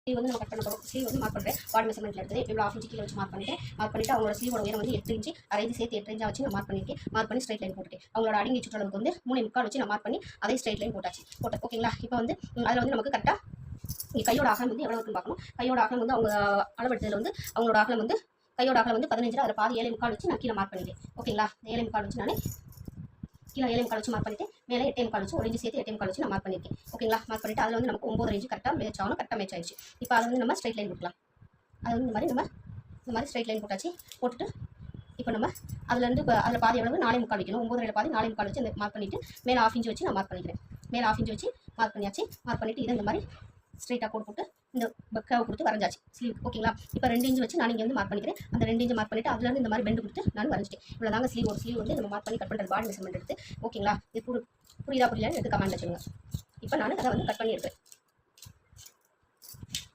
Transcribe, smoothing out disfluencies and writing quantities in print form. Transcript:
Sleeve வந்து நம்ம cut பண்ண போகிறோம். ஸ்லீவ் வந்து மார்க் பண்ணுறேன். பாடி மெஷர்மெண்ட்டில் இருக்குது. இவ்வளோ 1/2 இன்ச்சு கீழே வச்சு மார்க் பண்ணிவிட்டு அவங்களோட ஸ்லீவோட உயரம் வந்து 8 இன்ச்சு, அரை இன்ச்சு சேர்த்து 8 இன்ச்சாக வச்சு நான் மார்க் பண்ணியிருக்கேன். மார்க் பண்ணி ஸ்ட்ரைட் லைன் போட்டுட்டேன். அவங்களோட அடங்கி சுற்றளவுக்கு வந்து 3/4 வச்சு நான் மார்க் பண்ணி அதே ஸ்ட்ரைட் லைன் போட்டேன். ஓகேங்களா? இப்போ வந்து அதில் வந்து நமக்கு கரெக்டாக கையோட அகலம் வந்து எவ்வளோ இருக்குன்னு பார்க்கணும். கையோட அகலம் வந்து அவங்க அளவெடுத்ததில் வந்து அவங்களோட அகலம் வந்து கையோட அகலம் வந்து 15, அதில் பாதி 7/4 வச்சு நான் கீழே மார்க் பண்ணிட்டேன். ஓகேங்களா? 7/4 வச்சு நான் கீழே 7/4 வச்சு மார்க் பண்ணிட்டு மேலே 8/4 வச்சு ஒரு இன்ச்சு சேர்த்து 8/4 வச்சு நான் மார்க் பண்ணியிருக்கேன். ஓகேங்களா? மார்க் பண்ணிட்டு அதில் வந்து நமக்கு 9 இன்ச்சு கரெக்டாக மேட்ச் ஆகணும். கரெக்டாக மேட்ச் ஆயிடுச்சு. இப்போ அதை வந்து நம்ம ஸ்ட்ரைட் லைன் கொடுக்கலாம். அது வந்து இந்த மாதிரி ஸ்ட்ரைட் லைன் போட்டாச்சு. போட்டுட்டு இப்போ நம்ம அதுலேருந்து இப்போ அதில் பாதி அளவு 4/4 வைக்கணும். 9 பாதி 4/4 வச்சு மார்க் பண்ணிவிட்டு மேலே 1/2 இன்ச்சு வச்சு நான் மார்க் பண்ணிக்கிறேன். மேலே 1/2 இன்ச்சு வச்சு மார்க் பண்ணியாச்சு. மார்க் பண்ணிவிட்டு இதை இந்த மாதிரி ஸ்ட்ரைட்டாக கோடு போட்டு இந்த பக்காவை கொடுத்து வரைஞ்சாச்சு ஸ்லீவ். ஓகேங்களா? இப்போ 2 இன்ச்சு வச்சு நான் இங்கே வந்து மார்க் பண்ணிக்கிறேன். அந்த 2 இன்ச்சு மார்க் பண்ணிவிட்டு அதுலேருந்து இந்த மாதிரி பெண்டு கொடுத்து நான் வரைஞ்சிட்டேன். இவ்வளோ தாங்க ஸ்லீவ். ஒரு ஸ்லீவ் வந்து நம்ம மார்க் பண்ணி கட் பண்ணுற பாடி மெஷர்மெண்ட் எடுத்து. ஓகேங்களா? இது புரியுதான்னு எடுத்து கமெண்ட்டில் சொல்லுங்கள். இப்போ நான் அதை வந்து கட் பண்ணி எடுக்கிறேன்.